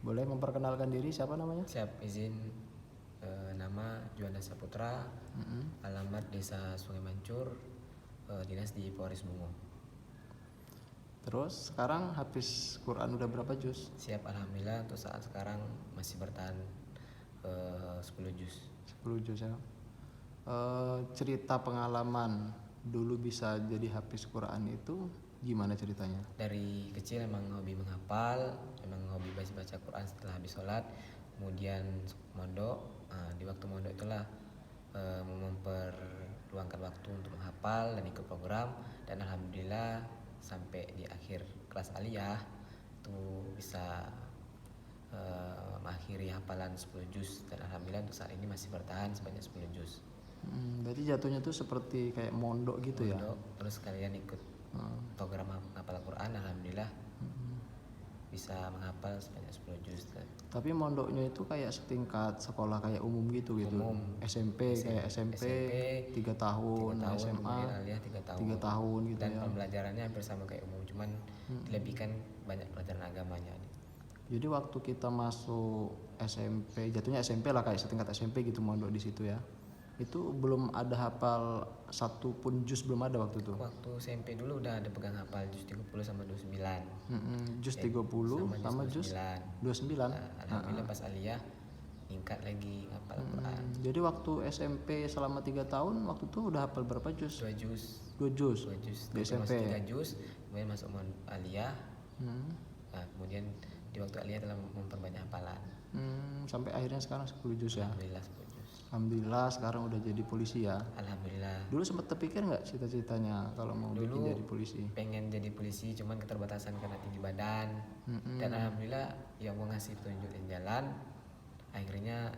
Boleh memperkenalkan diri, siapa namanya? Siap, izin. Nama Juanda Saputra, alamat Desa Sungai Mancur, dinas di Polres Bungo. Terus sekarang habis Quran udah berapa juz? Siap, alhamdulillah untuk saat sekarang masih bertahan 10 juz. 10 juz ya. Cerita pengalaman dulu bisa jadi hafiz Quran itu gimana ceritanya? Dari kecil emang hobi menghafal, emang hobi baca Quran setelah habis sholat. Kemudian mondok, di waktu mondok itulah memperluangkan waktu untuk menghafal dan ikut program. Dan alhamdulillah sampai di akhir kelas aliyah itu bisa mengakhiri hafalan 10 juz. Dan alhamdulillah untuk saat ini masih bertahan sebanyak 10 juz. Berarti jatuhnya tuh seperti kayak mondok gitu ya? Mondok, terus kalian ikut program menghafal Quran, alhamdulillah bisa menghafal sebanyak 10 juz. Tapi mondoknya itu kayak setingkat sekolah kayak umum gitu. Umum. SMP kayak SMP 3 tahun, 3 tahun, SMA kemudian aliyah 3 tahun. 3 tahun gitu Dan ya. pembelajarannya hampir sama kayak umum, cuman dilebihkan banyak pelajaran agamanya. Jadi waktu kita masuk SMP, jatuhnya SMP lah kayak setingkat SMP gitu mondok di situ ya. Itu belum ada hafal satu pun juz, belum ada waktu itu. Waktu SMP dulu udah ada pegang hafal juz 30 sama 29. Juz 30 sama juz 29. Alhamdulillah pas aliyah tingkat lagi hafal Quran. Jadi waktu SMP selama 3 tahun waktu itu udah hafal berapa juz? 2 juz. 2 juz. 2 juz. Di SMP. Masuk 3 juz, kemudian masuk aliyah. Nah, kemudian di waktu aliyah telah memperbanyak hafalan. Sampai akhirnya sekarang 10 juz ya. Alhamdulillah 10 juz. Alhamdulillah sekarang udah jadi polisi ya. Alhamdulillah. Dulu sempat terpikir nggak cita-citanya kalau mau bikin jadi polisi? Pengen jadi polisi, cuman keterbatasan karena tinggi badan. Dan alhamdulillah ya Allah ngasih petunjuk dan jalan. Akhirnya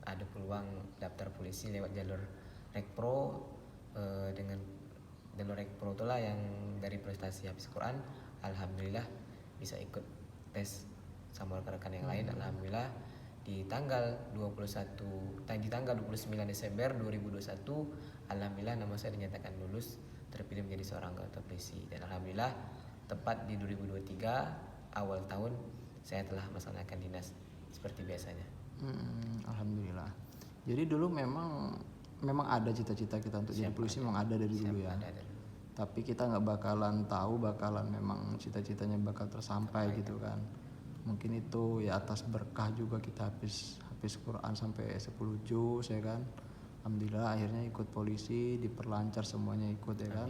ada peluang daftar polisi lewat jalur Rekpro. Dengan jalur Rekpro itulah yang dari prestasi habis Quran, alhamdulillah bisa ikut tes sama rekan-rekan yang lain. Alhamdulillah di tanggal 29 Desember 2021 alhamdulillah nama saya dinyatakan lulus, terpilih menjadi seorang anggota polisi. Dan alhamdulillah tepat di 2023 awal tahun saya telah melaksanakan dinas seperti biasanya. Alhamdulillah. Jadi dulu memang ada cita-cita kita untuk jadi polisi, memang ada dari dulu ya. Tapi kita nggak bakalan tahu memang cita-citanya bakal tersampai gitu kan. Mungkin itu ya atas berkah juga kita habis Quran sampai 10 juz ya kan. Alhamdulillah akhirnya ikut polisi, diperlancar semuanya ikut ya kan.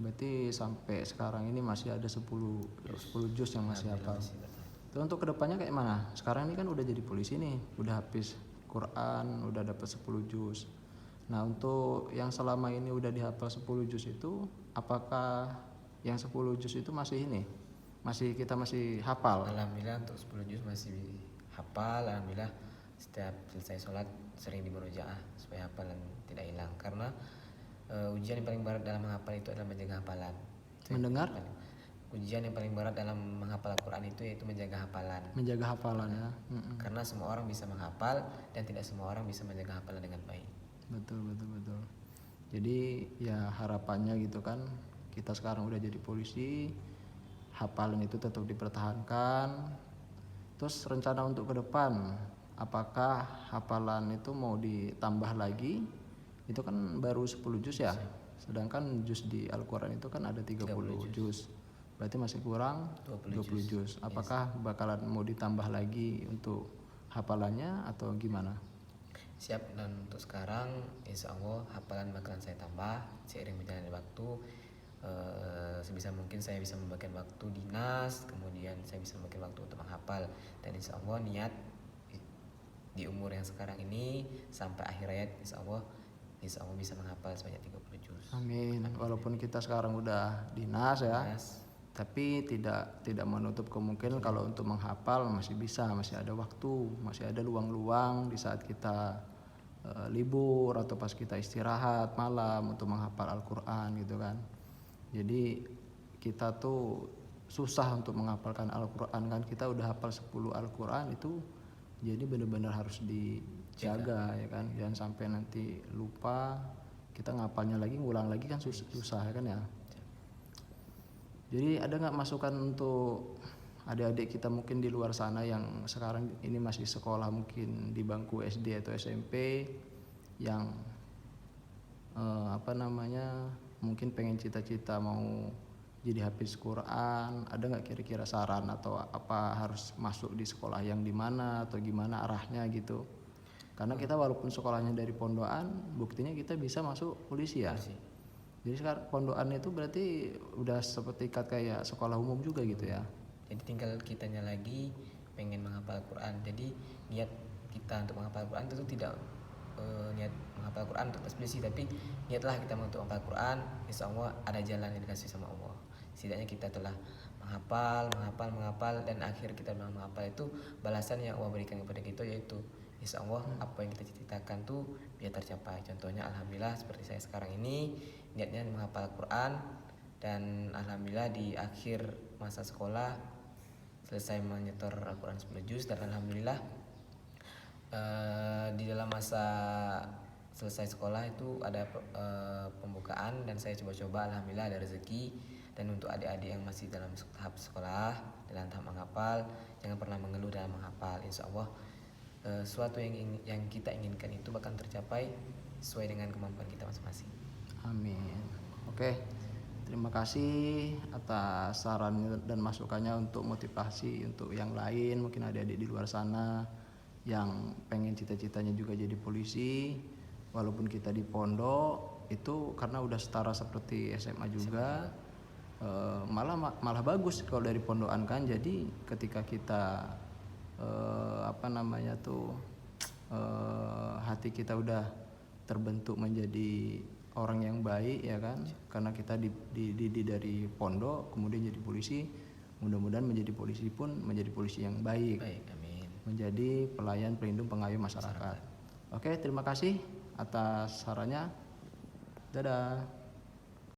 Berarti sampai sekarang ini masih ada 10 juz yang masih hafal. Terus untuk kedepannya kayak mana? Sekarang ini kan udah jadi polisi nih, udah habis Quran, udah dapat 10 juz. Nah untuk yang selama ini udah dihafal 10 juz itu, apakah yang 10 juz itu kita masih hafal? Alhamdulillah untuk 10 juz masih hafal. Alhamdulillah setiap selesai sholat sering dimurojaah supaya hafalan tidak hilang. Karena ujian yang paling berat dalam menghafal itu adalah menjaga hafalan. Mendengar? Ujian yang paling berat dalam menghafal Al-Quran itu yaitu menjaga hafalan. Menjaga hafalan ya. Karena semua orang bisa menghafal dan tidak semua orang bisa menjaga hafalan dengan baik. Betul. Jadi ya harapannya gitu kan, kita sekarang udah jadi polisi, hafalan itu tetap dipertahankan. Terus rencana untuk ke depan, apakah hafalan itu mau ditambah lagi? Itu kan baru 10 juz ya. Sedangkan juz di Al-Quran itu kan ada 30 juz. Berarti masih kurang 20 juz. Apakah bakalan mau ditambah lagi untuk hafalannya atau gimana? Siap, dan untuk sekarang insya Allah hafalan bakalan saya tambah seiring berjalannya waktu. Sebisa mungkin saya bisa membagikan waktu dinas, kemudian saya bisa membagikan waktu untuk menghafal. Dan insya Allah niat di umur yang sekarang ini sampai akhir hayat insya Allah bisa menghafal sebanyak 30 juz. Amin. Walaupun kita sekarang udah dinas ya, tapi tidak menutup kemungkinan kalau untuk menghafal masih bisa, masih ada waktu, masih ada luang-luang di saat kita libur atau pas kita istirahat malam untuk menghafal Al-Quran gitu kan. Jadi kita tuh susah untuk menghafalkan Al-Quran kan, kita udah hafal 10 Al-Quran itu jadi benar-benar harus dijaga ya kan, jangan sampai nanti lupa, kita ngapalnya lagi ngulang lagi kan susah ya kan ya. Jadi ada nggak masukan untuk adik-adik kita mungkin di luar sana yang sekarang ini masih sekolah mungkin di bangku SD atau SMP yang mungkin pengen cita-cita mau jadi hafiz Quran, ada nggak kira-kira saran atau apa harus masuk di sekolah yang di mana atau gimana arahnya gitu? Karena kita walaupun sekolahnya dari pondokan, buktinya kita bisa masuk polisi ya. Jadi sekarang pondokan itu berarti udah seperti kayak sekolah umum juga gitu ya. Jadi tinggal kitanya lagi pengen menghafal Quran. Jadi niat kita untuk menghafal Quran itu tidak niat menghafal Quran untuk tes polisi, tapi niatlah kita untuk menghafal Quran, insya Allah ada jalan yang dikasih sama Allah. Setidaknya kita telah menghafal, dan akhir kita menghafal itu balasan yang Allah berikan kepada kita, yaitu insya Allah apa yang kita cita-citakan tuh biar tercapai. Contohnya alhamdulillah seperti saya sekarang ini niatnya menghafal Quran, dan alhamdulillah di akhir masa sekolah selesai menyetor Al-Quran 10 juz, dan alhamdulillah di dalam masa selesai sekolah itu ada pembukaan dan saya coba-coba, alhamdulillah ada rezeki. Dan untuk adik-adik yang masih dalam tahap sekolah, dalam tahap menghafal, jangan pernah mengeluh dalam menghafal. Insya Allah sesuatu yang kita inginkan itu bakal tercapai sesuai dengan kemampuan kita masing-masing. Amin. Oke, terima kasih atas saran dan masukannya untuk motivasi untuk yang lain, mungkin adik-adik di luar sana yang pengen cita-citanya juga jadi polisi, walaupun kita di pondok itu karena udah setara seperti SMA juga. Malah bagus kalau dari pondokan kan. Jadi ketika kita hati kita udah terbentuk menjadi orang yang baik ya kan, karena kita dididik dari pondok kemudian jadi polisi, mudah-mudahan menjadi polisi pun menjadi polisi yang baik. Amin. Menjadi pelayan pelindung pengayom masyarakat. Oke, terima kasih atas sarannya. Dadah.